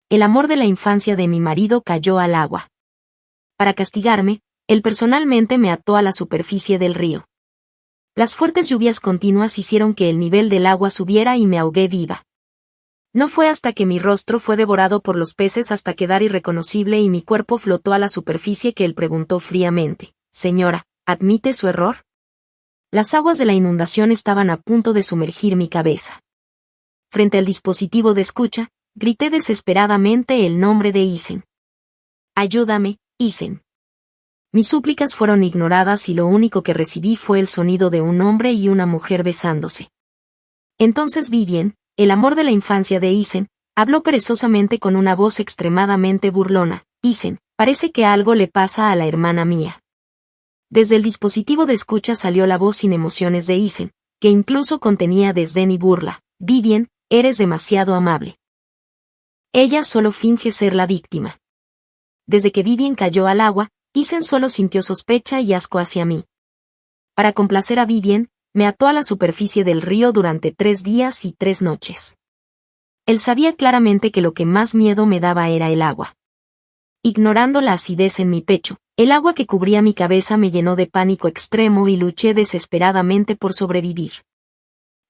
el amor de la infancia de mi marido cayó al agua. Para castigarme, él personalmente me ató a la superficie del río. Las fuertes lluvias continuas hicieron que el nivel del agua subiera y me ahogué viva. No fue hasta que mi rostro fue devorado por los peces hasta quedar irreconocible y mi cuerpo flotó a la superficie que él preguntó fríamente: «Señora, ¿admite su error?». Las aguas de la inundación estaban a punto de sumergir mi cabeza. Frente al dispositivo de escucha, grité desesperadamente el nombre de Isen. «Ayúdame, Isen». Mis súplicas fueron ignoradas y lo único que recibí fue el sonido de un hombre y una mujer besándose. Entonces Vivien, el amor de la infancia de Isen, habló perezosamente con una voz extremadamente burlona: «Isen, parece que algo le pasa a la hermana mía». Desde el dispositivo de escucha salió la voz sin emociones de Isen, que incluso contenía desdén y burla: «Vivien, eres demasiado amable. Ella solo finge ser la víctima». Desde que Vivien cayó al agua, Isen solo sintió sospecha y asco hacia mí. Para complacer a Vivien, me ató a la superficie del río durante 3 días y 3 noches. Él sabía claramente que lo que más miedo me daba era el agua. Ignorando la acidez en mi pecho, el agua que cubría mi cabeza me llenó de pánico extremo y luché desesperadamente por sobrevivir.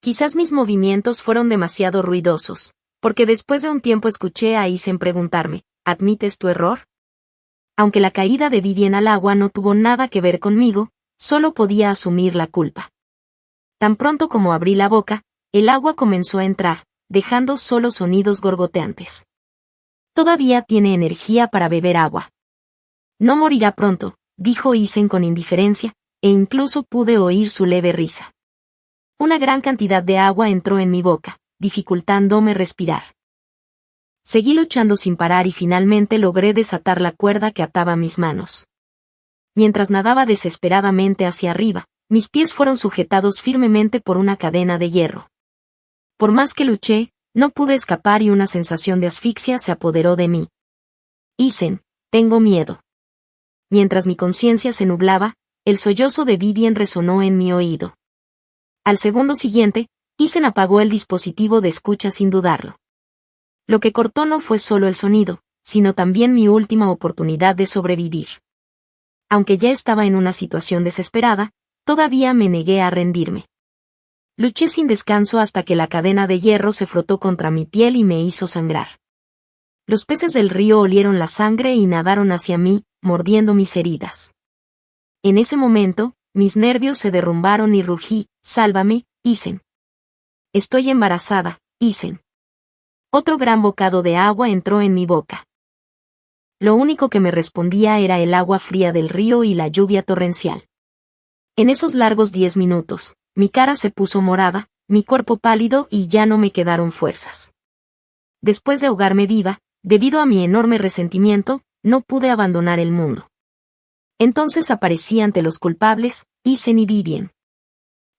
Quizás mis movimientos fueron demasiado ruidosos, porque después de un tiempo escuché a Isen preguntarme: «¿Admites tu error?». Aunque la caída de Vivien al agua no tuvo nada que ver conmigo, solo podía asumir la culpa. Tan pronto como abrí la boca, el agua comenzó a entrar, dejando solo sonidos gorgoteantes. «Todavía tiene energía para beber agua. No morirá pronto», dijo Isen con indiferencia, e incluso pude oír su leve risa. Una gran cantidad de agua entró en mi boca, dificultándome respirar. Seguí luchando sin parar y finalmente logré desatar la cuerda que ataba mis manos. Mientras nadaba desesperadamente hacia arriba, mis pies fueron sujetados firmemente por una cadena de hierro. Por más que luché, no pude escapar y una sensación de asfixia se apoderó de mí. «Isen, tengo miedo». Mientras mi conciencia se nublaba, el sollozo de Vivien resonó en mi oído. Al segundo siguiente, Isen apagó el dispositivo de escucha sin dudarlo. Lo que cortó no fue solo el sonido, sino también mi última oportunidad de sobrevivir. Aunque ya estaba en una situación desesperada, todavía me negué a rendirme. Luché sin descanso hasta que la cadena de hierro se frotó contra mi piel y me hizo sangrar. Los peces del río olieron la sangre y nadaron hacia mí, mordiendo mis heridas. En ese momento, mis nervios se derrumbaron y rugí: «Sálvame, Isen. Estoy embarazada, Isen». Otro gran bocado de agua entró en mi boca. Lo único que me respondía era el agua fría del río y la lluvia torrencial. En esos largos 10 minutos, mi cara se puso morada, mi cuerpo pálido y ya no me quedaron fuerzas. Después de ahogarme viva, debido a mi enorme resentimiento, no pude abandonar el mundo. Entonces aparecí ante los culpables, Isen y Vivien.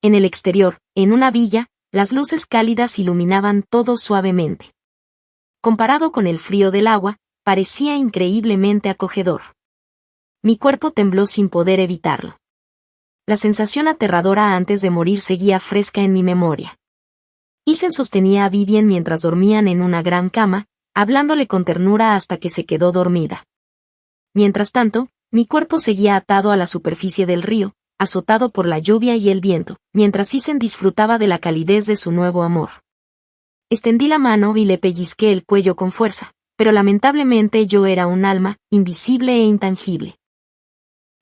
En el exterior, en una villa, las luces cálidas iluminaban todo suavemente. Comparado con el frío del agua, parecía increíblemente acogedor. Mi cuerpo tembló sin poder evitarlo. La sensación aterradora antes de morir seguía fresca en mi memoria. Isen sostenía a Vivien mientras dormían en una gran cama, hablándole con ternura hasta que se quedó dormida. Mientras tanto, mi cuerpo seguía atado a la superficie del río, azotado por la lluvia y el viento, mientras Isen disfrutaba de la calidez de su nuevo amor. Extendí la mano y le pellizqué el cuello con fuerza, pero lamentablemente yo era un alma, invisible e intangible.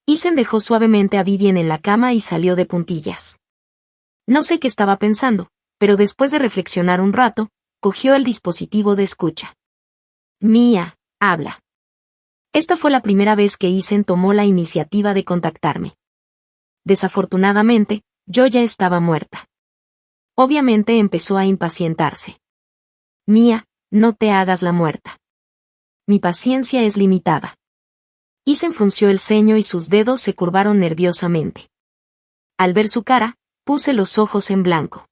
Isen dejó suavemente a Vivien en la cama y salió de puntillas. No sé qué estaba pensando, pero después de reflexionar un rato, cogió el dispositivo de escucha. «Mía, habla». Esta fue la primera vez que Isen tomó la iniciativa de contactarme. Desafortunadamente, yo ya estaba muerta. Obviamente empezó a impacientarse. «Mía, no te hagas la muerta. Mi paciencia es limitada». Isen frunció el ceño y sus dedos se curvaron nerviosamente. Al ver su cara, puse los ojos en blanco.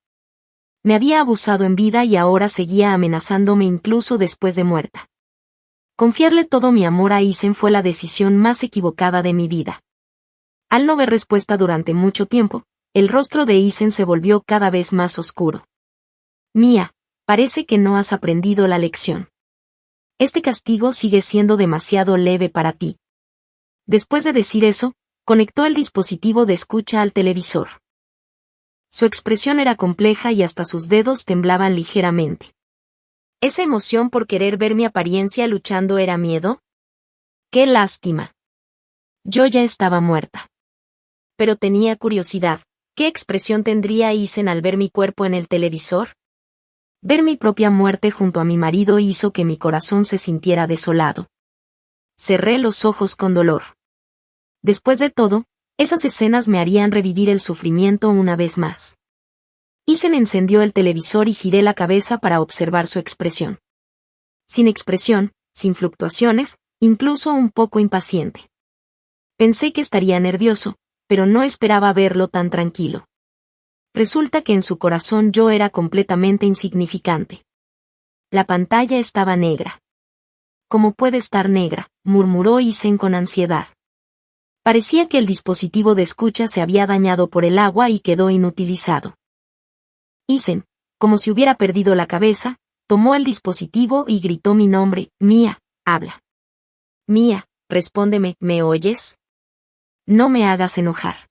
Me había abusado en vida y ahora seguía amenazándome incluso después de muerta. Confiarle todo mi amor a Isen fue la decisión más equivocada de mi vida. Al no ver respuesta durante mucho tiempo, el rostro de Isen se volvió cada vez más oscuro. «Mía, parece que no has aprendido la lección. Este castigo sigue siendo demasiado leve para ti. Después de decir eso, conectó el dispositivo de escucha al televisor. Su expresión era compleja y hasta sus dedos temblaban ligeramente. ¿Esa emoción por querer ver mi apariencia luchando era miedo? ¡Qué lástima! Yo ya estaba muerta. Pero tenía curiosidad. ¿Qué expresión tendría Isen al ver mi cuerpo en el televisor? Ver mi propia muerte junto a mi marido hizo que mi corazón se sintiera desolado. Cerré los ojos con dolor. Después de todo, esas escenas me harían revivir el sufrimiento una vez más. Isen encendió el televisor y giré la cabeza para observar su expresión. Sin expresión, sin fluctuaciones, incluso un poco impaciente. Pensé que estaría nervioso, pero no esperaba verlo tan tranquilo. Resulta que en su corazón yo era completamente insignificante. La pantalla estaba negra. ¿Cómo puede estar negra?, murmuró Isen con ansiedad. Parecía que el dispositivo de escucha se había dañado por el agua y quedó inutilizado. Isen, como si hubiera perdido la cabeza, tomó el dispositivo y gritó mi nombre: Mía, habla. Mía, respóndeme, ¿me oyes? No me hagas enojar.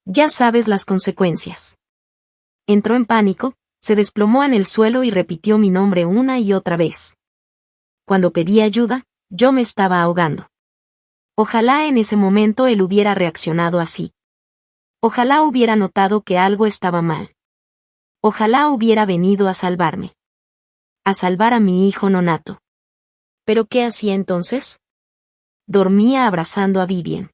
Ya sabes las consecuencias. Entró en pánico, se desplomó en el suelo y repitió mi nombre una y otra vez. Cuando pedí ayuda, yo me estaba ahogando. Ojalá en ese momento él hubiera reaccionado así. Ojalá hubiera notado que algo estaba mal. Ojalá hubiera venido a salvarme. A salvar a mi hijo nonato. ¿Pero qué hacía entonces? Dormía abrazando a Vivien.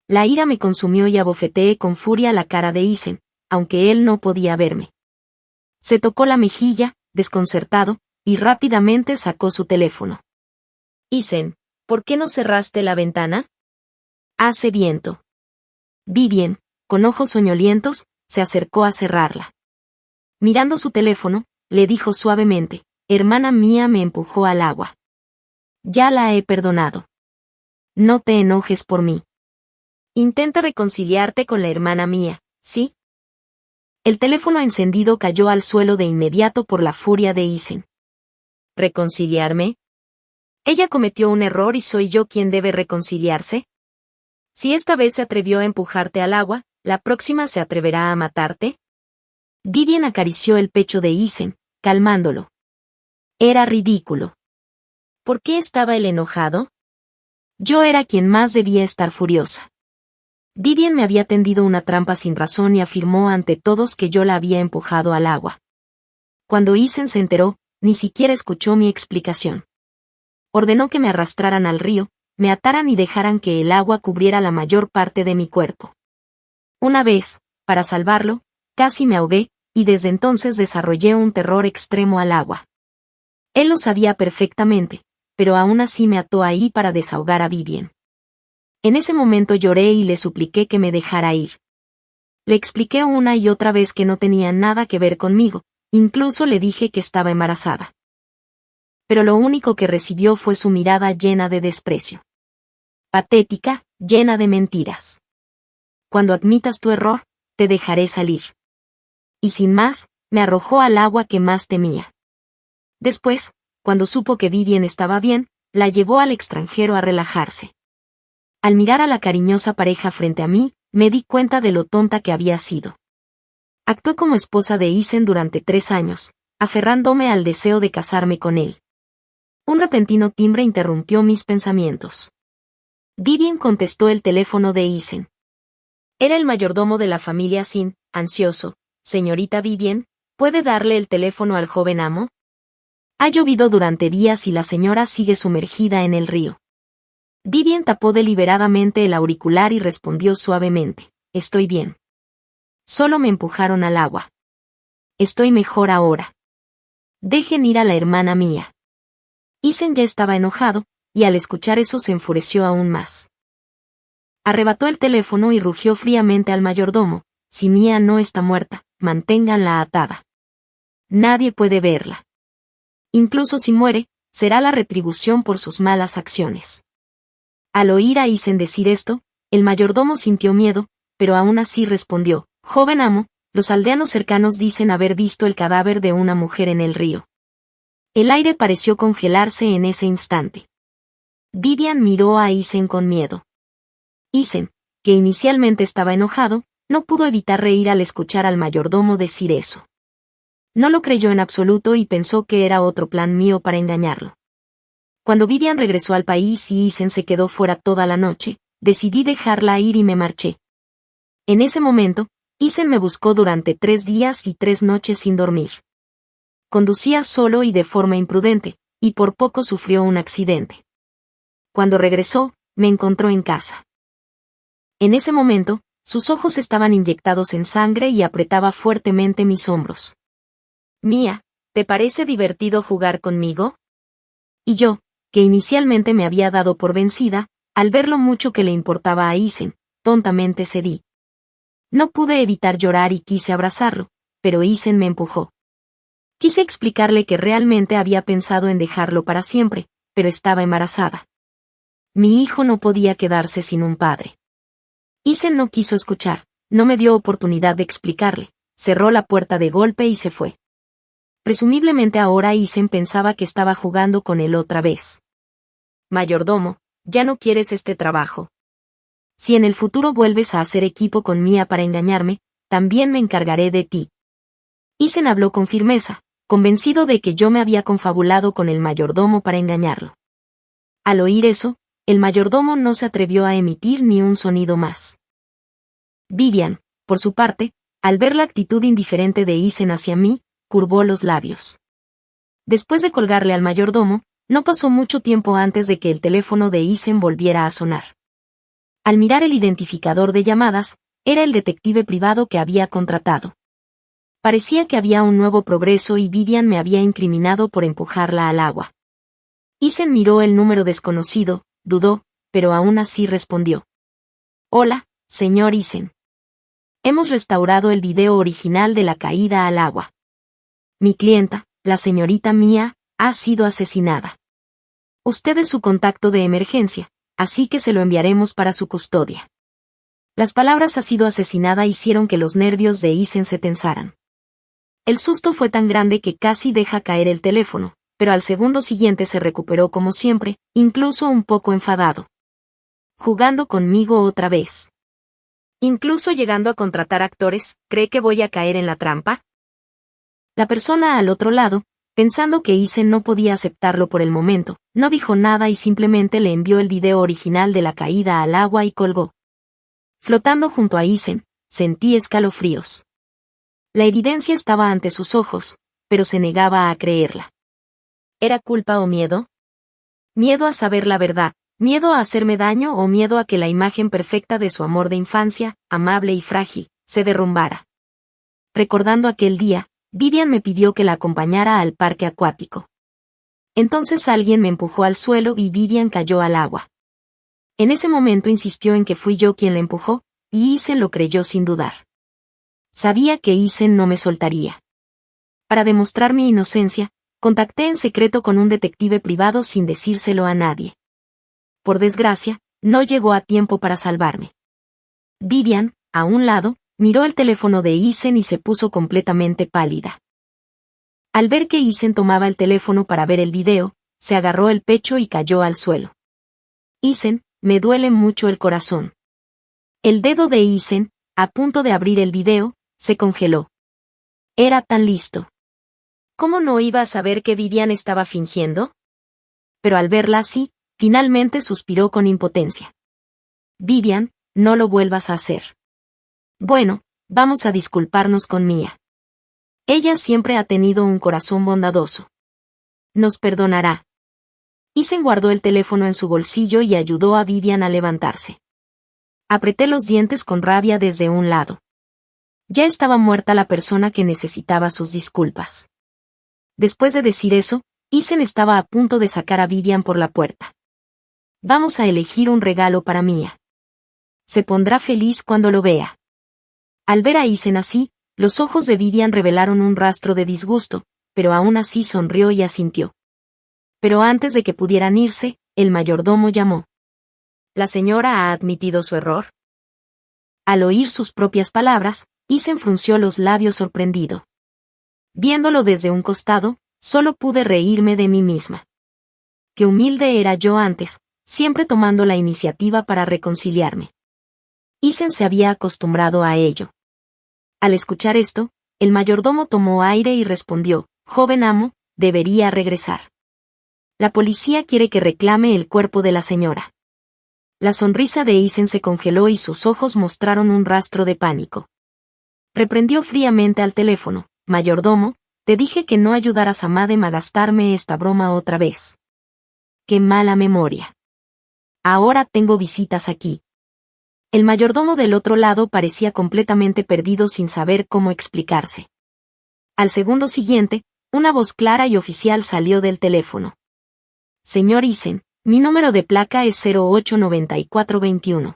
La ira me consumió y abofeteé con furia la cara de Isen, aunque él no podía verme. Se tocó la mejilla, desconcertado, y rápidamente sacó su teléfono. Isen, ¿por qué no cerraste la ventana? Hace viento. Vivien, con ojos soñolientos, se acercó a cerrarla. Mirando su teléfono, le dijo suavemente: hermana mía me empujó al agua. Ya la he perdonado. No te enojes por mí. Intenta reconciliarte con la hermana mía, ¿sí? El teléfono encendido cayó al suelo de inmediato por la furia de Isen. ¿Reconciliarme? ¿Ella cometió un error y soy yo quien debe reconciliarse? Si esta vez se atrevió a empujarte al agua, ¿la próxima se atreverá a matarte? Vivien acarició el pecho de Isen, calmándolo. Era ridículo. ¿Por qué estaba él enojado? Yo era quien más debía estar furiosa. Vivien me había tendido una trampa sin razón y afirmó ante todos que yo la había empujado al agua. Cuando Isen se enteró, ni siquiera escuchó mi explicación. Ordenó que me arrastraran al río, me ataran y dejaran que el agua cubriera la mayor parte de mi cuerpo. Una vez, para salvarlo, casi me ahogué, y desde entonces desarrollé un terror extremo al agua. Él lo sabía perfectamente, pero aún así me ató ahí para desahogar a Vivien. En ese momento lloré y le supliqué que me dejara ir. Le expliqué una y otra vez que no tenía nada que ver conmigo, incluso le dije que estaba embarazada. Pero lo único que recibió fue su mirada llena de desprecio. Patética, llena de mentiras. Cuando admitas tu error, te dejaré salir. Y sin más, me arrojó al agua que más temía. Después, cuando supo que Vivien estaba bien, la llevó al extranjero a relajarse. Al mirar a la cariñosa pareja frente a mí, me di cuenta de lo tonta que había sido. Actué como esposa de Isen durante 3 años, aferrándome al deseo de casarme con él. Un repentino timbre interrumpió mis pensamientos. Vivien contestó el teléfono de Isen. Era el mayordomo de la familia Sin, ansioso. Señorita Vivien, ¿puede darle el teléfono al joven amo? Ha llovido durante días y la señora sigue sumergida en el río. Vivien tapó deliberadamente el auricular y respondió suavemente: estoy bien. Solo me empujaron al agua. Estoy mejor ahora. Dejen ir a la hermana mía. Isen ya estaba enojado, y al escuchar eso se enfureció aún más. Arrebató el teléfono y rugió fríamente al mayordomo: si Mía no está muerta, manténganla atada. Nadie puede verla. Incluso si muere, será la retribución por sus malas acciones. Al oír a Isen decir esto, el mayordomo sintió miedo, pero aún así respondió: joven amo, los aldeanos cercanos dicen haber visto el cadáver de una mujer en el río. El aire pareció congelarse en ese instante. Vivian miró a Isen con miedo. Isen, que inicialmente estaba enojado, no pudo evitar reír al escuchar al mayordomo decir eso. No lo creyó en absoluto y pensó que era otro plan mío para engañarlo. Cuando Vivian regresó al país y Isen se quedó fuera toda la noche, decidí dejarla ir y me marché. En ese momento, Isen me buscó durante 3 días y 3 noches sin dormir. Conducía solo y de forma imprudente, y por poco sufrió un accidente. Cuando regresó, me encontró en casa. En ese momento, sus ojos estaban inyectados en sangre y apretaba fuertemente mis hombros. Mía, ¿te parece divertido jugar conmigo? Y yo, que inicialmente me había dado por vencida, al ver lo mucho que le importaba a Isen, tontamente cedí. No pude evitar llorar y quise abrazarlo, pero Isen me empujó. Quise explicarle que realmente había pensado en dejarlo para siempre, pero estaba embarazada. Mi hijo no podía quedarse sin un padre. Isen no quiso escuchar, no me dio oportunidad de explicarle, cerró la puerta de golpe y se fue. Presumiblemente ahora Isen pensaba que estaba jugando con él otra vez. Mayordomo, ya no quieres este trabajo. Si en el futuro vuelves a hacer equipo con Mía para engañarme, también me encargaré de ti. Isen habló con firmeza, convencido de que yo me había confabulado con el mayordomo para engañarlo. Al oír eso, el mayordomo no se atrevió a emitir ni un sonido más. Vivian, por su parte, al ver la actitud indiferente de Isen hacia mí, curvó los labios. Después de colgarle al mayordomo, no pasó mucho tiempo antes de que el teléfono de Isen volviera a sonar. Al mirar el identificador de llamadas, era el detective privado que había contratado. Parecía que había un nuevo progreso y Vivian me había incriminado por empujarla al agua. Isen miró el número desconocido, dudó, pero aún así respondió. Hola, señor Isen. Hemos restaurado el video original de la caída al agua. Mi clienta, la señorita Mía, ha sido asesinada. Usted es su contacto de emergencia, así que se lo enviaremos para su custodia. Las palabras "ha sido asesinada" hicieron que los nervios de Isen se tensaran. El susto fue tan grande que casi deja caer el teléfono, pero al segundo siguiente se recuperó como siempre, incluso un poco enfadado. Jugando conmigo otra vez. Incluso llegando a contratar actores, ¿cree que voy a caer en la trampa? La persona al otro lado, pensando que Isen no podía aceptarlo por el momento, no dijo nada y simplemente le envió el video original de la caída al agua y colgó. Flotando junto a Isen, sentí escalofríos. La evidencia estaba ante sus ojos, pero se negaba a creerla. ¿Era culpa o miedo? Miedo a saber la verdad, miedo a hacerme daño o miedo a que la imagen perfecta de su amor de infancia, amable y frágil, se derrumbara. Recordando aquel día, Vivian me pidió que la acompañara al parque acuático. Entonces alguien me empujó al suelo y Vivian cayó al agua. En ese momento insistió en que fui yo quien la empujó, y Isen lo creyó sin dudar. Sabía que Isen no me soltaría. Para demostrar mi inocencia, contacté en secreto con un detective privado sin decírselo a nadie. Por desgracia, no llegó a tiempo para salvarme. Vivian, a un lado, miró el teléfono de Isen y se puso completamente pálida. Al ver que Isen tomaba el teléfono para ver el video, se agarró el pecho y cayó al suelo. Isen, me duele mucho el corazón. El dedo de Isen, a punto de abrir el video, se congeló. Era tan listo. ¿Cómo no iba a saber que Vivian estaba fingiendo? Pero al verla así, finalmente suspiró con impotencia. Vivian, no lo vuelvas a hacer. Bueno, vamos a disculparnos con Mía. Ella siempre ha tenido un corazón bondadoso. Nos perdonará. Isen guardó el teléfono en su bolsillo y ayudó a Vivian a levantarse. Apreté los dientes con rabia desde un lado. Ya estaba muerta la persona que necesitaba sus disculpas. Después de decir eso, Isen estaba a punto de sacar a Vivian por la puerta. Vamos a elegir un regalo para Mía. Se pondrá feliz cuando lo vea. Al ver a Isen así, los ojos de Vivian revelaron un rastro de disgusto, pero aún así sonrió y asintió. Pero antes de que pudieran irse, el mayordomo llamó. ¿La señora ha admitido su error? Al oír sus propias palabras, Isen frunció los labios sorprendido. Viéndolo desde un costado, Solo pude reírme de mí misma. Qué humilde era yo antes, siempre tomando la iniciativa para reconciliarme. Isen se había acostumbrado a ello. Al escuchar esto, el mayordomo tomó aire y respondió: «Joven amo, debería regresar. La policía quiere que reclame el cuerpo de la señora». La sonrisa de Isen se congeló y sus ojos mostraron un rastro de pánico. Reprendió fríamente al teléfono: «Mayordomo, te dije que no ayudaras a Madem a gastarme esta broma otra vez». «Qué mala memoria. Ahora tengo visitas aquí». El mayordomo del otro lado parecía completamente perdido sin saber cómo explicarse. Al segundo siguiente, una voz clara y oficial salió del teléfono. «Señor Isen, mi número de placa es 089421.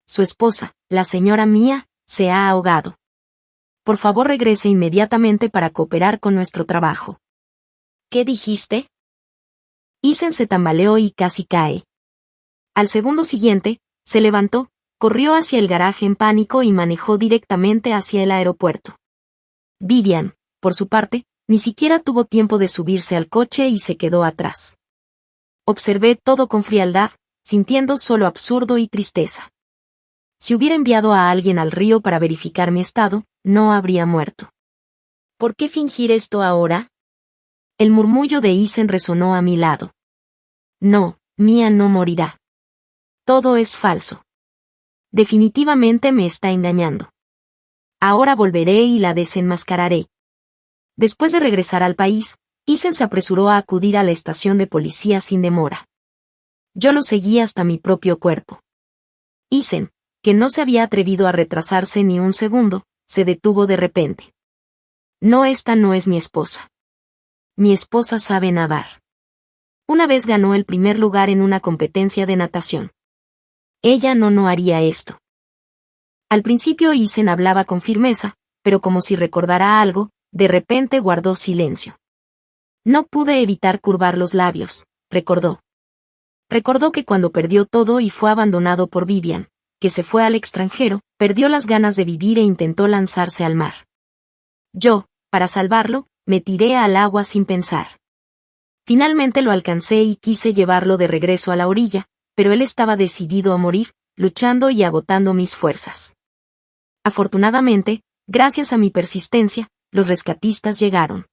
Su esposa, la señora Mia, se ha ahogado. Por favor regrese inmediatamente para cooperar con nuestro trabajo». «¿Qué dijiste?». Isen se tambaleó y casi cae. Al segundo siguiente, se levantó, corrió hacia el garaje en pánico y manejó directamente hacia el aeropuerto. Vivian, por su parte, ni siquiera tuvo tiempo de subirse al coche y se quedó atrás. Observé todo con frialdad, sintiendo solo absurdo y tristeza. Si hubiera enviado a alguien al río para verificar mi estado, no habría muerto. ¿Por qué fingir esto ahora? El murmullo de Isen resonó a mi lado. No, Mia no morirá. Todo es falso. Definitivamente me está engañando. Ahora volveré y la desenmascararé. Después de regresar al país, Isen se apresuró a acudir a la estación de policía sin demora. Yo lo seguí hasta mi propio cuerpo. Isen, que no se había atrevido a retrasarse ni un segundo, se detuvo de repente. «No, esta no es mi esposa. Mi esposa sabe nadar. Una vez ganó el primer lugar en una competencia de natación. Ella no haría esto». Al principio Isen hablaba con firmeza, pero como si recordara algo, de repente guardó silencio. «No pude evitar curvar los labios», recordó. Recordó que cuando perdió todo y fue abandonado por Vivian, que se fue al extranjero, perdió las ganas de vivir e intentó lanzarse al mar. Yo, para salvarlo, me tiré al agua sin pensar. Finalmente lo alcancé y quise llevarlo de regreso a la orilla, pero él estaba decidido a morir, luchando y agotando mis fuerzas. Afortunadamente, gracias a mi persistencia, los rescatistas llegaron.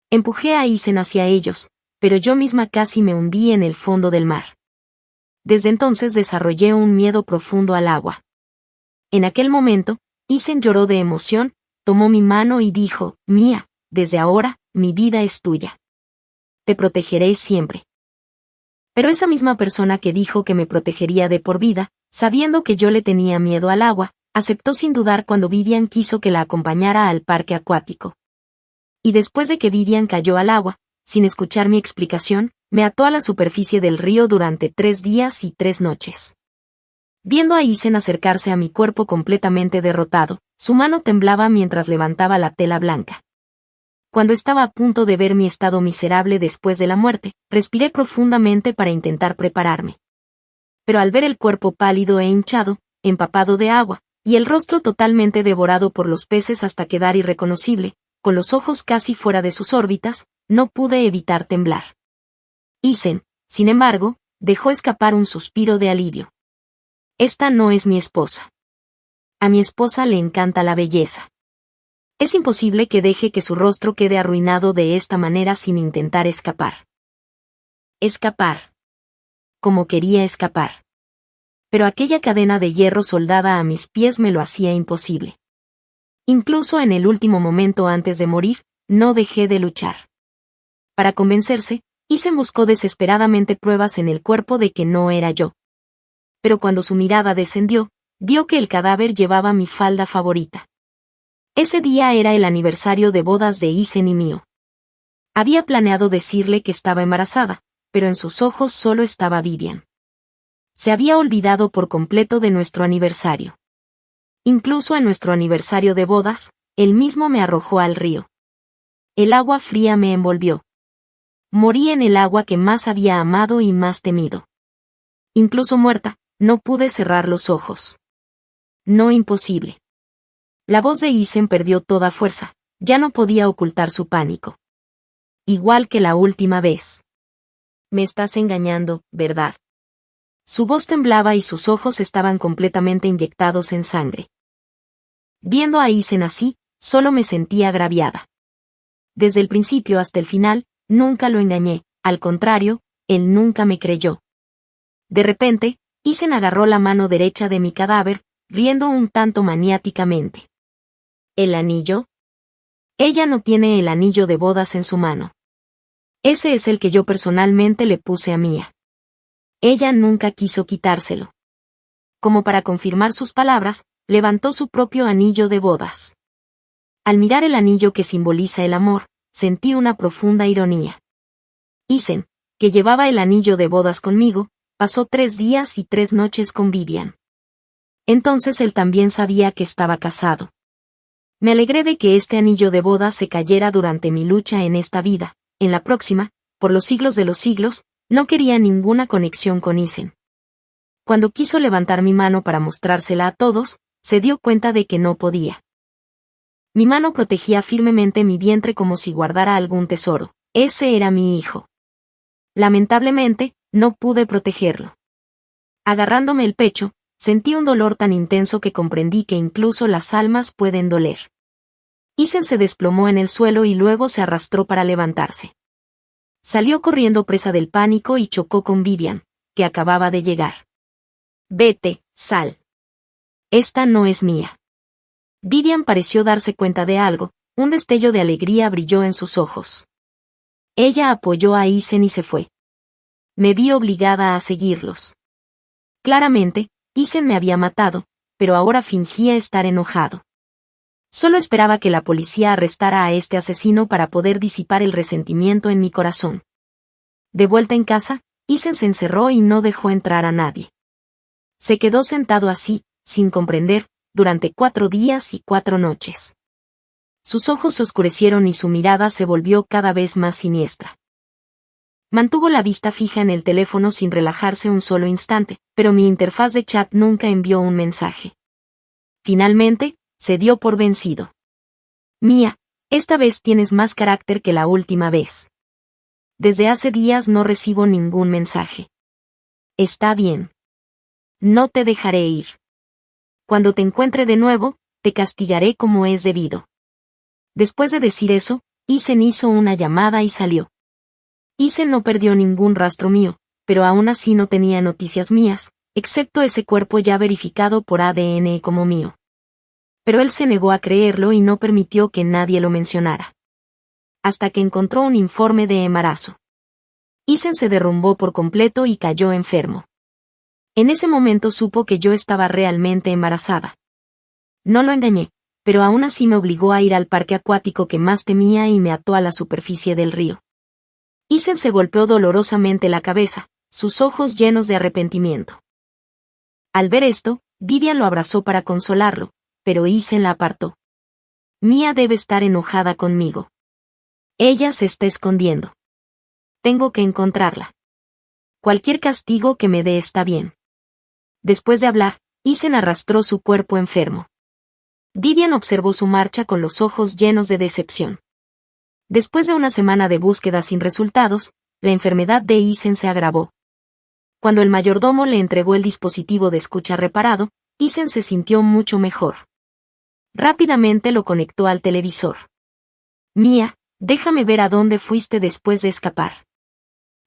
Empujé a Isen hacia ellos, pero yo misma casi me hundí en el fondo del mar. Desde entonces desarrollé un miedo profundo al agua. En aquel momento, Isen lloró de emoción, tomó mi mano y dijo: «Mia, desde ahora, mi vida es tuya. Te protegeré siempre». Pero esa misma persona que dijo que me protegería de por vida, sabiendo que yo le tenía miedo al agua, aceptó sin dudar cuando Vivian quiso que la acompañara al parque acuático. Y después de que Vivian cayó al agua, sin escuchar mi explicación, me ató a la superficie del río durante 3 días y 3 noches. Viendo a Isen acercarse a mi cuerpo completamente derrotado, su mano temblaba mientras levantaba la tela blanca. Cuando estaba a punto de ver mi estado miserable después de la muerte, respiré profundamente para intentar prepararme. Pero al ver el cuerpo pálido e hinchado, empapado de agua, y el rostro totalmente devorado por los peces hasta quedar irreconocible, con los ojos casi fuera de sus órbitas, no pude evitar temblar. Isen, sin embargo, dejó escapar un suspiro de alivio. «Esta no es mi esposa. A mi esposa le encanta la belleza. Es imposible que deje que su rostro quede arruinado de esta manera sin intentar escapar». Escapar. Como quería escapar. Pero aquella cadena de hierro soldada a mis pies me lo hacía imposible. Incluso en el último momento antes de morir, no dejé de luchar. Para convencerse, Isen buscó desesperadamente pruebas en el cuerpo de que no era yo. Pero cuando su mirada descendió, vio que el cadáver llevaba mi falda favorita. Ese día era el aniversario de bodas de Isen y mío. Había planeado decirle que estaba embarazada, pero en sus ojos solo estaba Vivian. Se había olvidado por completo de nuestro aniversario. Incluso en nuestro aniversario de bodas, él mismo me arrojó al río. El agua fría me envolvió. Morí en el agua que más había amado y más temido. Incluso muerta, no pude cerrar los ojos. No, imposible. La voz de Isen perdió toda fuerza, ya no podía ocultar su pánico. igual que la última vez. Me estás engañando, ¿verdad? Su voz temblaba y sus ojos estaban completamente inyectados en sangre. Viendo a Isen así, solo me sentía agraviada. Desde el principio hasta el final, nunca lo engañé, al contrario, él nunca me creyó. De repente, Isen agarró la mano derecha de mi cadáver, riendo un tanto maniáticamente. ¿El anillo? Ella no tiene el anillo de bodas en su mano. Ese es el que yo personalmente le puse a Mia. Ella nunca quiso quitárselo. Como para confirmar sus palabras, levantó su propio anillo de bodas. Al mirar el anillo que simboliza el amor, sentí una profunda ironía. Isen, que llevaba el anillo de bodas conmigo, pasó 3 días y 3 noches con Vivian. Entonces él también sabía que estaba casado. Me alegré de que este anillo de bodas se cayera durante mi lucha en esta vida. En la próxima, por los siglos de los siglos, no quería ninguna conexión con Isen. Cuando quiso levantar mi mano para mostrársela a todos, se dio cuenta de que no podía. Mi mano protegía firmemente mi vientre como si guardara algún tesoro. Ese era mi hijo. Lamentablemente, no pude protegerlo. Agarrándome el pecho, sentí un dolor tan intenso que comprendí que incluso las almas pueden doler. Isen se desplomó en el suelo y luego se arrastró para levantarse. Salió corriendo presa del pánico y chocó con Vivian, que acababa de llegar. Vete, sal. Esta no es mía. Vivian pareció darse cuenta de algo, un destello de alegría brilló en sus ojos. Ella apoyó a Isen y se fue. Me vi obligada a seguirlos. Claramente, Isen me había matado, pero ahora fingía estar enojado. Solo esperaba que la policía arrestara a este asesino para poder disipar el resentimiento en mi corazón. De vuelta en casa, Isen se encerró y no dejó entrar a nadie. Se quedó sentado así, sin comprender, durante 4 días y 4 noches. Sus ojos se oscurecieron y su mirada se volvió cada vez más siniestra. Mantuvo la vista fija en el teléfono sin relajarse un solo instante, pero mi interfaz de chat nunca envió un mensaje. Finalmente, se dio por vencido. Mia, esta vez tienes más carácter que la última vez. Desde hace días no recibo ningún mensaje. Está bien. No te dejaré ir. Cuando te encuentre de nuevo, te castigaré como es debido. Después de decir eso, Isen hizo una llamada y salió. Isen no perdió ningún rastro mío, pero aún así no tenía noticias mías, excepto ese cuerpo ya verificado por ADN como mío. Pero él se negó a creerlo y no permitió que nadie lo mencionara. Hasta que encontró un informe de embarazo. Isen se derrumbó por completo y cayó enfermo. En ese momento supo que yo estaba realmente embarazada. No lo engañé, pero aún así me obligó a ir al parque acuático que más temía y me ató a la superficie del río. Isen se golpeó dolorosamente la cabeza, sus ojos llenos de arrepentimiento. Al ver esto, Vivian lo abrazó para consolarlo, pero Isen la apartó. Mia debe estar enojada conmigo. Ella se está escondiendo. Tengo que encontrarla. Cualquier castigo que me dé está bien. Después de hablar, Isen arrastró su cuerpo enfermo. Vivian observó su marcha con los ojos llenos de decepción. Después de una semana de búsqueda sin resultados, la enfermedad de Isen se agravó. Cuando el mayordomo le entregó el dispositivo de escucha reparado, Isen se sintió mucho mejor. Rápidamente lo conectó al televisor. Mia, déjame ver a dónde fuiste después de escapar.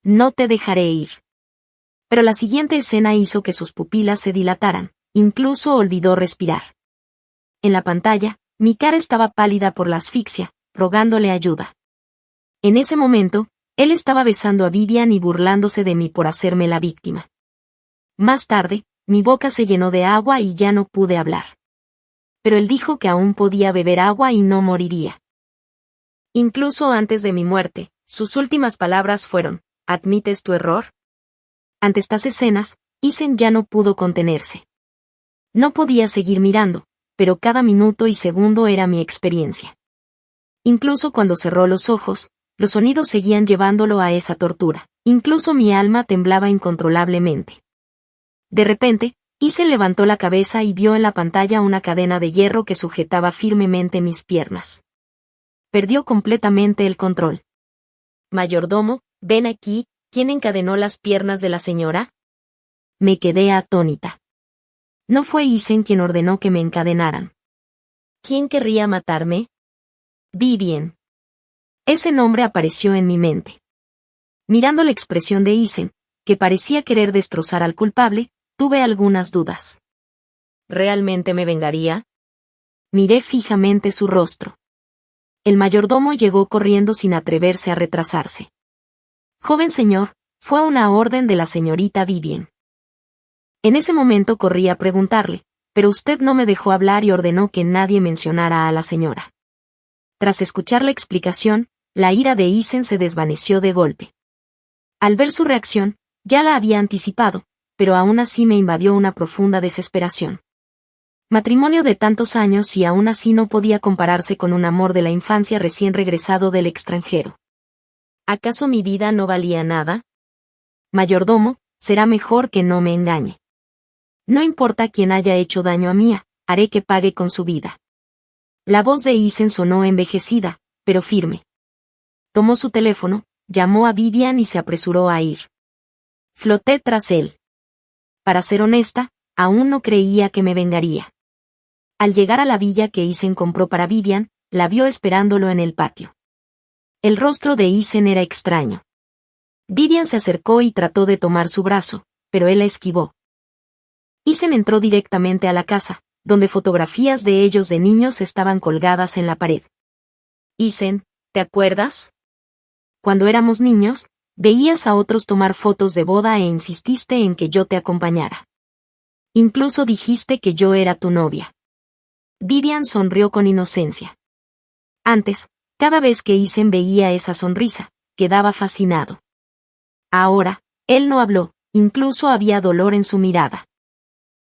No te dejaré ir. Pero la siguiente escena hizo que sus pupilas se dilataran, incluso olvidó respirar. En la pantalla, mi cara estaba pálida por la asfixia, rogándole ayuda. En ese momento, él estaba besando a Vivian y burlándose de mí por hacerme la víctima. Más tarde, mi boca se llenó de agua y ya no pude hablar. Pero él dijo que aún podía beber agua y no moriría. Incluso antes de mi muerte, sus últimas palabras fueron, ¿admites tu error? Ante estas escenas, Isen ya no pudo contenerse. No podía seguir mirando, pero cada minuto y segundo era mi experiencia. Incluso cuando cerró los ojos, los sonidos seguían llevándolo a esa tortura. Incluso mi alma temblaba incontrolablemente. De repente, Isen levantó la cabeza y vio en la pantalla una cadena de hierro que sujetaba firmemente mis piernas. Perdió completamente el control. Mayordomo, ven aquí, ¿quién encadenó las piernas de la señora? Me quedé atónita. No fue Isen quien ordenó que me encadenaran. ¿Quién querría matarme? Vivian. Ese nombre apareció en mi mente. Mirando la expresión de Isen, que parecía querer destrozar al culpable, tuve algunas dudas. ¿Realmente me vengaría? Miré fijamente su rostro. El mayordomo llegó corriendo sin atreverse a retrasarse. Joven señor, fue una orden de la señorita Vivian. En ese momento corrí a preguntarle, pero usted no me dejó hablar y ordenó que nadie mencionara a la señora. Tras escuchar la explicación, la ira de Isen se desvaneció de golpe. Al ver su reacción, ya la había anticipado, pero aún así me invadió una profunda desesperación. Matrimonio de tantos años y aún así no podía compararse con un amor de la infancia recién regresado del extranjero. ¿Acaso mi vida no valía nada? Mayordomo, será mejor que no me engañe. No importa quién haya hecho daño a Mía, haré que pague con su vida. La voz de Isen sonó envejecida, pero firme. Tomó su teléfono, llamó a Vivian y se apresuró a ir. Floté tras él. Para ser honesta, aún no creía que me vengaría. Al llegar a la villa que Isen compró para Vivian, la vio esperándolo en el patio. El rostro de Isen era extraño. Vivian se acercó y trató de tomar su brazo, pero él la esquivó. Isen entró directamente a la casa, donde fotografías de ellos de niños estaban colgadas en la pared. Isen, ¿te acuerdas? Cuando éramos niños, veías a otros tomar fotos de boda e insististe en que yo te acompañara. Incluso dijiste que yo era tu novia. Vivian sonrió con inocencia. Antes, cada vez que Isen veía esa sonrisa, quedaba fascinado. Ahora, él no habló, incluso había dolor en su mirada.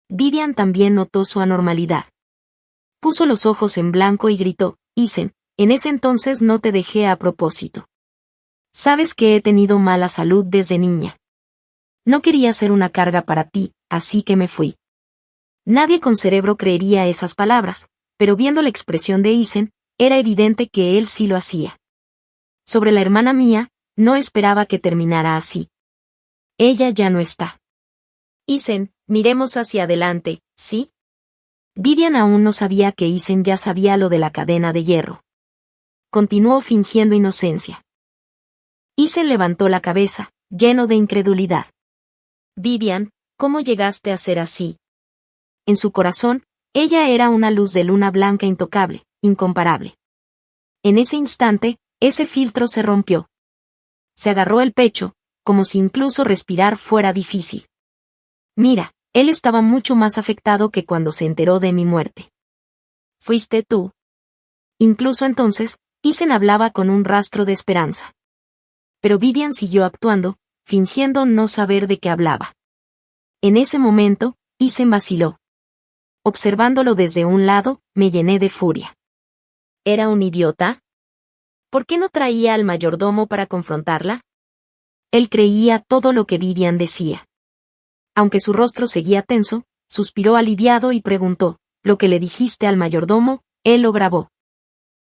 Vivian también notó su anormalidad. Puso los ojos en blanco y gritó, Isen, en ese entonces no te dejé a propósito. Sabes que he tenido mala salud desde niña. No quería ser una carga para ti, así que me fui. Nadie con cerebro creería esas palabras, pero viendo la expresión de Isen, era evidente que él sí lo hacía. Sobre la hermana Mía, no esperaba que terminara así. Ella ya no está. Isen, miremos hacia adelante, ¿sí? Vivian aún no sabía que Isen ya sabía lo de la cadena de hierro. Continuó fingiendo inocencia. Isen levantó la cabeza, lleno de incredulidad. Vivian, ¿cómo llegaste a ser así? En su corazón, ella era una luz de luna blanca intocable, incomparable. En ese instante, ese filtro se rompió. Se agarró el pecho, como si incluso respirar fuera difícil. Mira, él estaba mucho más afectado que cuando se enteró de mi muerte. ¿Fuiste tú? Incluso entonces, Isen hablaba con un rastro de esperanza. Pero Vivian siguió actuando, fingiendo no saber de qué hablaba. En ese momento, Isen vaciló. Observándolo desde un lado, me llené de furia. ¿Era un idiota? ¿Por qué no traía al mayordomo para confrontarla? Él creía todo lo que Vivian decía. Aunque su rostro seguía tenso, suspiró aliviado y preguntó, ¿lo que le dijiste al mayordomo, él lo grabó?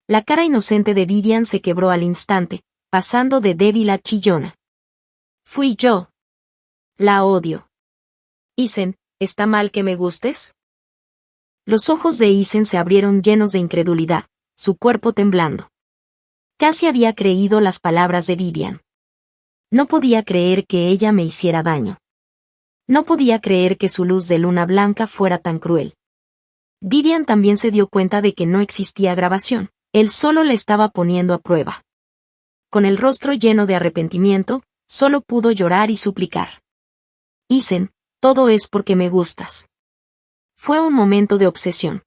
La cara inocente de Vivian se quebró al instante, pasando de débil a chillona. Fui yo. La odio. Isen, ¿está mal que me gustes? Los ojos de Isen se abrieron llenos de incredulidad, su cuerpo temblando. Casi había creído las palabras de Vivian. No podía creer que ella me hiciera daño. No podía creer que su luz de luna blanca fuera tan cruel. Vivian también se dio cuenta de que no existía grabación, él solo la estaba poniendo a prueba. Con el rostro lleno de arrepentimiento, solo pudo llorar y suplicar. Isen, todo es porque me gustas. Fue un momento de obsesión.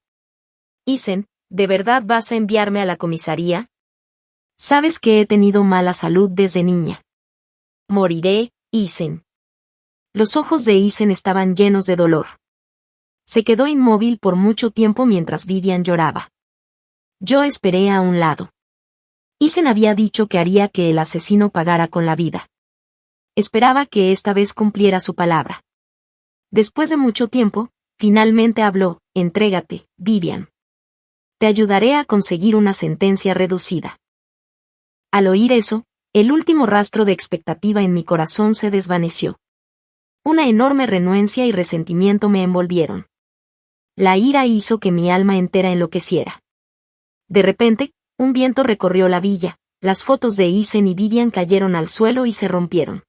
Isen, ¿de verdad vas a enviarme a la comisaría? Sabes que he tenido mala salud desde niña. Moriré, Isen. Los ojos de Isen estaban llenos de dolor. Se quedó inmóvil por mucho tiempo mientras Vivian lloraba. Yo esperé a un lado. Isen había dicho que haría que el asesino pagara con la vida. Esperaba que esta vez cumpliera su palabra. Después de mucho tiempo, finalmente habló, entrégate, Vivian. Te ayudaré a conseguir una sentencia reducida. Al oír eso, El último rastro de expectativa en mi corazón se desvaneció. Una enorme renuencia y resentimiento me envolvieron. La ira hizo que mi alma entera enloqueciera. De repente, un viento recorrió la villa, las fotos de Isen y Vivian cayeron al suelo y se rompieron.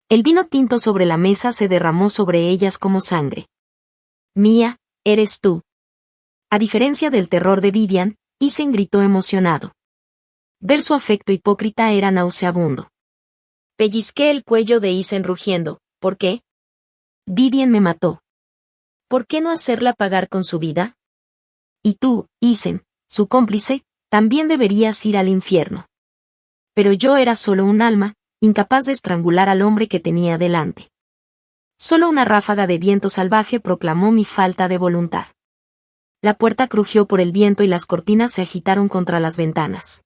El vino tinto sobre la mesa se derramó sobre ellas como sangre. Mía, eres tú. A diferencia del terror de Vivian, Isen gritó emocionado. Ver su afecto hipócrita era nauseabundo. Pellizqué el cuello de Isen rugiendo. ¿Por qué? Vivian me mató. ¿Por qué no hacerla pagar con su vida? Y tú, Isen, su cómplice, también deberías ir al infierno. Pero yo era solo un alma, incapaz de estrangular al hombre que tenía delante. Solo una ráfaga de viento salvaje proclamó mi falta de voluntad. La puerta crujió por el viento y las cortinas se agitaron contra las ventanas.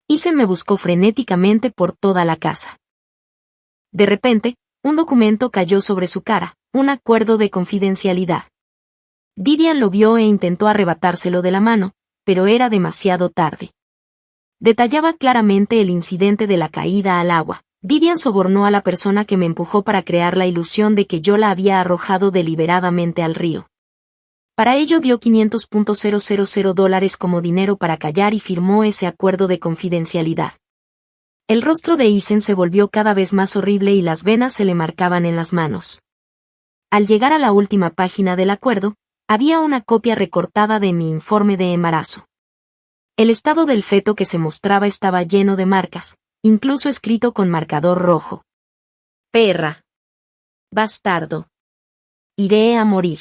Isen me buscó frenéticamente por toda la casa. De repente, un documento cayó sobre su cara, un acuerdo de confidencialidad. Vivian lo vio e intentó arrebatárselo de la mano, pero era demasiado tarde. Detallaba claramente el incidente de la caída al agua. Vivian sobornó a la persona que me empujó para crear la ilusión de que yo la había arrojado deliberadamente al río. Para ello dio $500,000 como dinero para callar y firmó ese acuerdo de confidencialidad. El rostro de Isen se volvió cada vez más horrible y las venas se le marcaban en las manos. Al llegar a la última página del acuerdo, había una copia recortada de mi informe de embarazo. El estado del feto que se mostraba estaba lleno de marcas, incluso escrito con marcador rojo. Perra. Bastardo. Iré a morir.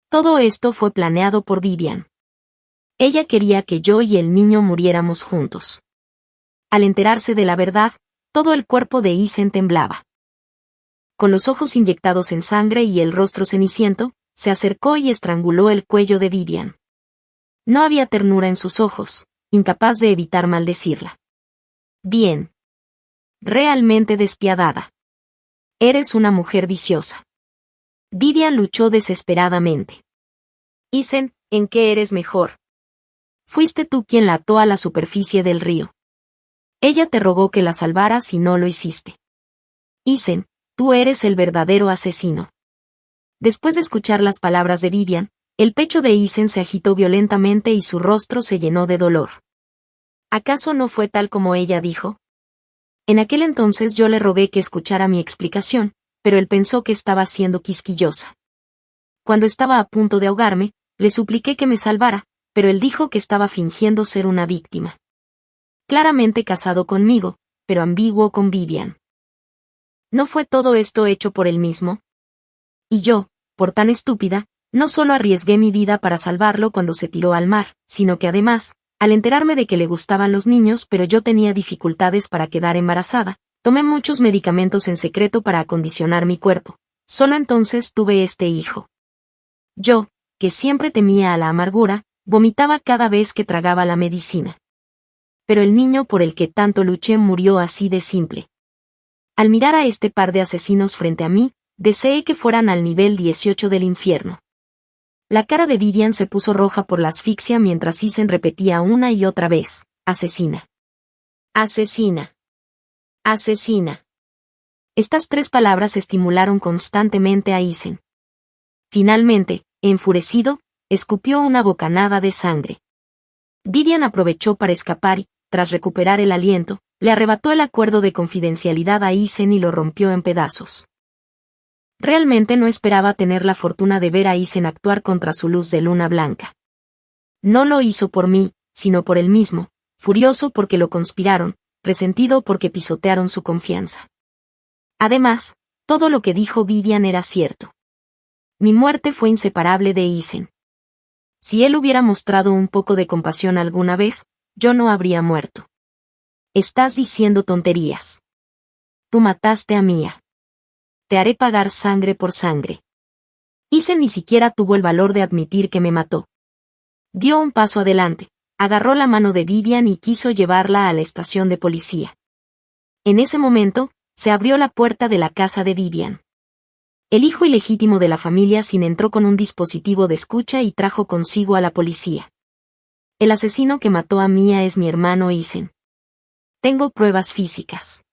Todo esto fue planeado por Vivian. Ella quería que yo y el niño muriéramos juntos. Al enterarse de la verdad, todo el cuerpo de Isen temblaba. Con los ojos inyectados en sangre y el rostro ceniciento, se acercó y estranguló el cuello de Vivian. No había ternura en sus ojos, incapaz de evitar maldecirla. Bien. Realmente despiadada. Eres una mujer viciosa. Vivian luchó desesperadamente. Isen, ¿en qué eres mejor? Fuiste tú quien la ató a la superficie del río. Ella te rogó que la salvaras y no lo hiciste. Isen, tú eres el verdadero asesino. Después de escuchar las palabras de Vivian, el pecho de Isen se agitó violentamente y su rostro se llenó de dolor. ¿Acaso no fue tal como ella dijo? En aquel entonces yo le rogué que escuchara mi explicación, pero él pensó que estaba siendo quisquillosa. Cuando estaba a punto de ahogarme, le supliqué que me salvara, pero él dijo que estaba fingiendo ser una víctima. Claramente casado conmigo, pero ambiguo con Vivian. ¿No fue todo esto hecho por él mismo? Y yo, por tan estúpida, no solo arriesgué mi vida para salvarlo cuando se tiró al mar, sino que además, al enterarme de que le gustaban los niños pero yo tenía dificultades para quedar embarazada, tomé muchos medicamentos en secreto para acondicionar mi cuerpo. Solo entonces tuve este hijo. Yo, que siempre temía a la amargura, vomitaba cada vez que tragaba la medicina. Pero el niño por el que tanto luché murió así de simple. Al mirar a este par de asesinos frente a mí, deseé que fueran al nivel 18 del infierno. La cara de Vivian se puso roja por la asfixia mientras Isen repetía una y otra vez, asesina. Asesina. Asesina. Estas tres palabras estimularon constantemente a Isen. Finalmente, enfurecido, escupió una bocanada de sangre. Vivian aprovechó para escapar y, tras recuperar el aliento, le arrebató el acuerdo de confidencialidad a Isen y lo rompió en pedazos. Realmente no esperaba tener la fortuna de ver a Isen actuar contra su luz de luna blanca. No lo hizo por mí, sino por él mismo, furioso porque lo conspiraron, resentido porque pisotearon su confianza. Además, todo lo que dijo Vivian era cierto. Mi muerte fue inseparable de Isen. Si él hubiera mostrado un poco de compasión alguna vez, yo no habría muerto. Estás diciendo tonterías. Tú mataste a Mía. Te haré pagar sangre por sangre. Isen ni siquiera tuvo el valor de admitir que me mató. Dio un paso adelante, agarró la mano de Vivian y quiso llevarla a la estación de policía. En ese momento, se abrió la puerta de la casa de Vivian. El hijo ilegítimo de la familia Sin entró con un dispositivo de escucha y trajo consigo a la policía. El asesino que mató a Mía es mi hermano Isen. Tengo pruebas físicas.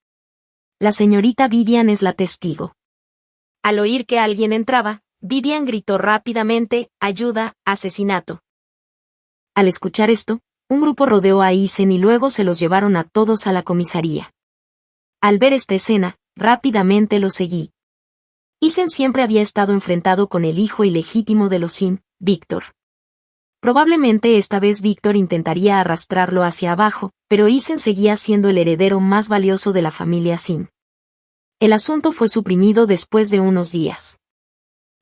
La señorita Vivian es la testigo. Al oír que alguien entraba, Vivian gritó rápidamente, ayuda, asesinato. Al escuchar esto, un grupo rodeó a Eisen y luego se los llevaron a todos a la comisaría. Al ver esta escena, rápidamente lo seguí. Eisen siempre había estado enfrentado con el hijo ilegítimo de los Sim, Víctor. Probablemente esta vez Víctor intentaría arrastrarlo hacia abajo, pero Eisen seguía siendo el heredero más valioso de la familia Sim. El asunto fue suprimido después de unos días.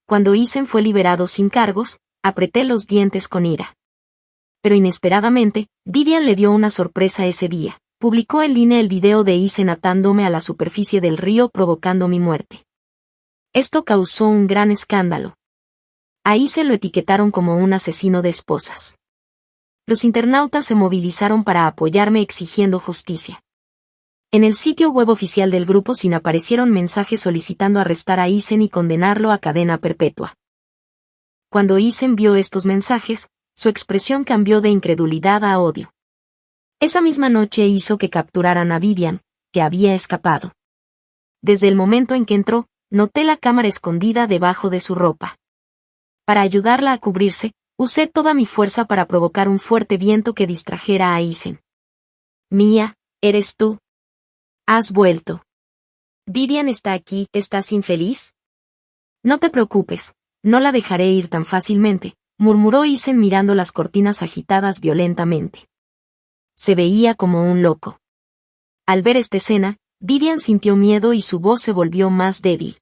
Cuando Eisen fue liberado sin cargos, apreté los dientes con ira. Pero inesperadamente, Vivian le dio una sorpresa ese día. Publicó en línea el video de Eisen atándome a la superficie del río provocando mi muerte. Esto causó un gran escándalo. A Eisen lo etiquetaron como un asesino de esposas. Los internautas se movilizaron para apoyarme exigiendo justicia. En el sitio web oficial del grupo Sim aparecieron mensajes solicitando arrestar a Eisen y condenarlo a cadena perpetua. Cuando Eisen vio estos mensajes, su expresión cambió de incredulidad a odio. Esa misma noche hizo que capturaran a Vivian, que había escapado. Desde el momento en que entró, noté la cámara escondida debajo de su ropa. Para ayudarla a cubrirse, usé toda mi fuerza para provocar un fuerte viento que distrajera a Eisen. Mia, ¿eres tú? Has vuelto. Vivian está aquí, ¿estás infeliz? No te preocupes, no la dejaré ir tan fácilmente, murmuró Eisen mirando las cortinas agitadas violentamente. Se veía como un loco. Al ver esta escena, Vivian sintió miedo y su voz se volvió más débil.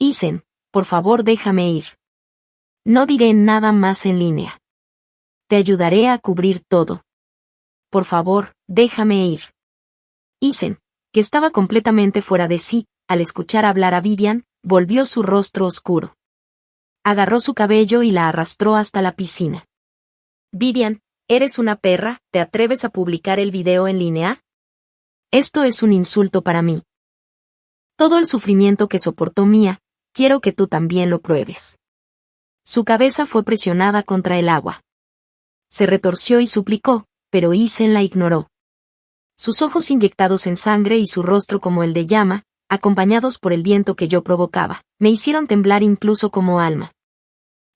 Eisen, por favor déjame ir. No diré nada más en línea. Te ayudaré a cubrir todo. Por favor, déjame ir. Eisen, que estaba completamente fuera de sí, al escuchar hablar a Vivian, volvió su rostro oscuro. Agarró su cabello y la arrastró hasta la piscina. Vivian, ¿eres una perra? ¿Te atreves a publicar el video en línea? Esto es un insulto para mí. Todo el sufrimiento que soportó Mia, quiero que tú también lo pruebes. Su cabeza fue presionada contra el agua. Se retorció y suplicó, pero Eisen la ignoró. Sus ojos inyectados en sangre y su rostro como el de llama, acompañados por el viento que yo provocaba, me hicieron temblar incluso como alma.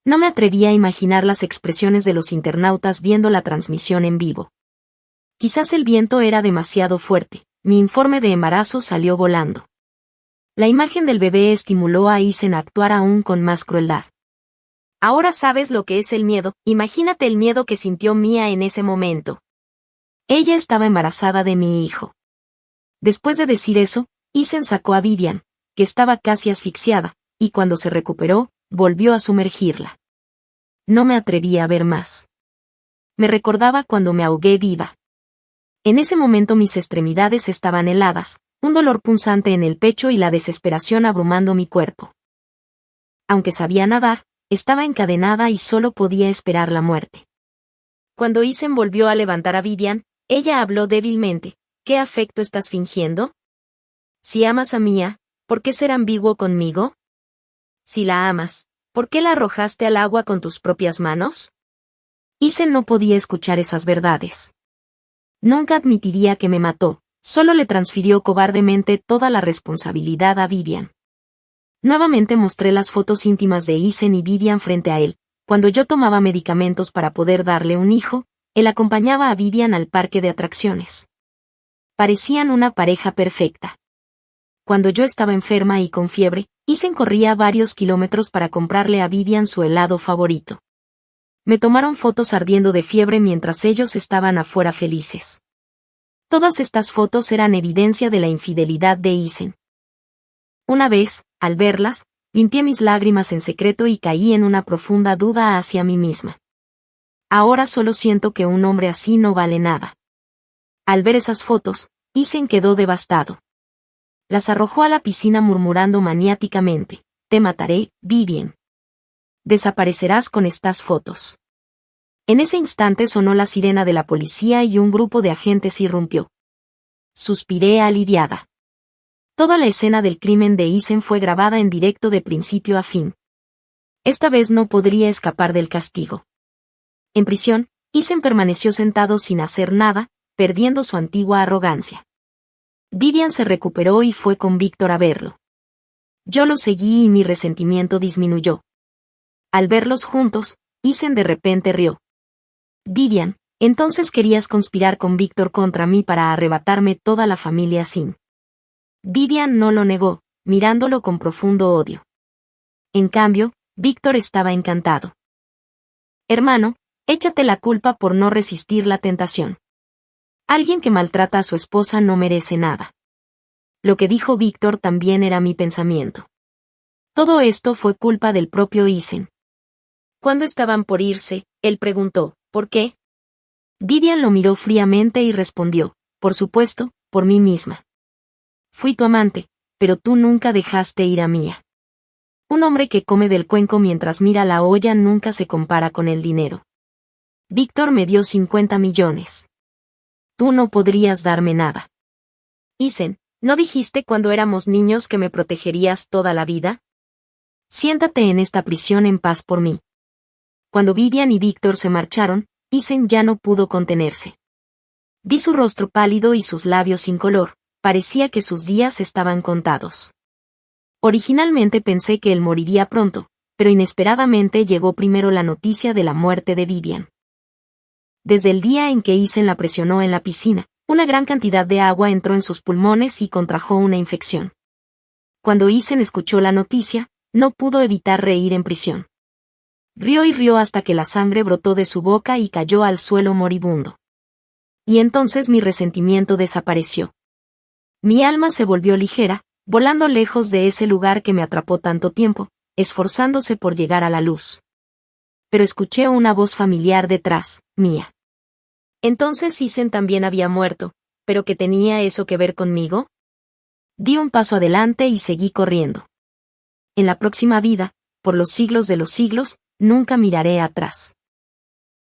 No me atrevía a imaginar las expresiones de los internautas viendo la transmisión en vivo. Quizás el viento era demasiado fuerte, mi informe de embarazo salió volando. La imagen del bebé estimuló a Eisen a actuar aún con más crueldad. Ahora sabes lo que es el miedo, imagínate el miedo que sintió Mia en ese momento. Ella estaba embarazada de mi hijo. Después de decir eso, Eisen sacó a Vivian, que estaba casi asfixiada, y cuando se recuperó, volvió a sumergirla. No me atreví a ver más. Me recordaba cuando me ahogué viva. En ese momento mis extremidades estaban heladas, un dolor punzante en el pecho y la desesperación abrumando mi cuerpo. Aunque sabía nadar, estaba encadenada y solo podía esperar la muerte. Cuando Eisen volvió a levantar a Vivian, ella habló débilmente. ¿Qué afecto estás fingiendo? Si amas a Mia, ¿por qué ser ambiguo conmigo? Si la amas, ¿por qué la arrojaste al agua con tus propias manos? Eisen no podía escuchar esas verdades. Nunca admitiría que me mató, solo le transfirió cobardemente toda la responsabilidad a Vivian. Nuevamente mostré las fotos íntimas de Eisen y Vivian frente a él. Cuando yo tomaba medicamentos para poder darle un hijo, él acompañaba a Vivian al parque de atracciones. Parecían una pareja perfecta. Cuando yo estaba enferma y con fiebre, Eisen corría varios kilómetros para comprarle a Vivian su helado favorito. Me tomaron fotos ardiendo de fiebre mientras ellos estaban afuera felices. Todas estas fotos eran evidencia de la infidelidad de Eisen. Una vez, al verlas, limpié mis lágrimas en secreto y caí en una profunda duda hacia mí misma. Ahora solo siento que un hombre así no vale nada. Al ver esas fotos, Eisen quedó devastado. Las arrojó a la piscina murmurando maniáticamente, «Te mataré, Vivian. Desaparecerás con estas fotos». En ese instante sonó la sirena de la policía y un grupo de agentes irrumpió. Suspiré aliviada. Toda la escena del crimen de Eisen fue grabada en directo de principio a fin. Esta vez no podría escapar del castigo. En prisión, Eisen permaneció sentado sin hacer nada, perdiendo su antigua arrogancia. Vivian se recuperó y fue con Víctor a verlo. Yo lo seguí y mi resentimiento disminuyó. Al verlos juntos, Isen de repente rió. Vivian, entonces querías conspirar con Víctor contra mí para arrebatarme toda la familia Sin. Vivian no lo negó, mirándolo con profundo odio. En cambio, Víctor estaba encantado. Hermano, échate la culpa por no resistir la tentación. Alguien que maltrata a su esposa no merece nada. Lo que dijo Víctor también era mi pensamiento. Todo esto fue culpa del propio Isen. Cuando estaban por irse, él preguntó, ¿por qué? Vivian lo miró fríamente y respondió, por supuesto, por mí misma. Fui tu amante, pero tú nunca dejaste ir a Mía. Un hombre que come del cuenco mientras mira la olla nunca se compara con el dinero. Víctor me dio 50 millones. Tú no podrías darme nada. Isen, ¿no dijiste cuando éramos niños que me protegerías toda la vida? Siéntate en esta prisión en paz por mí. Cuando Vivian y Víctor se marcharon, Isen ya no pudo contenerse. Vi su rostro pálido y sus labios sin color, parecía que sus días estaban contados. Originalmente pensé que él moriría pronto, pero inesperadamente llegó primero la noticia de la muerte de Vivian. Desde el día en que Isen la presionó en la piscina, una gran cantidad de agua entró en sus pulmones y contrajo una infección. Cuando Isen escuchó la noticia, no pudo evitar reír en prisión. Rió y rió hasta que la sangre brotó de su boca y cayó al suelo moribundo. Y entonces mi resentimiento desapareció. Mi alma se volvió ligera, volando lejos de ese lugar que me atrapó tanto tiempo, esforzándose por llegar a la luz. Pero escuché una voz familiar detrás, mía. Entonces Isen también había muerto, ¿pero qué tenía eso que ver conmigo? Di un paso adelante y seguí corriendo. En la próxima vida, por los siglos de los siglos, nunca miraré atrás.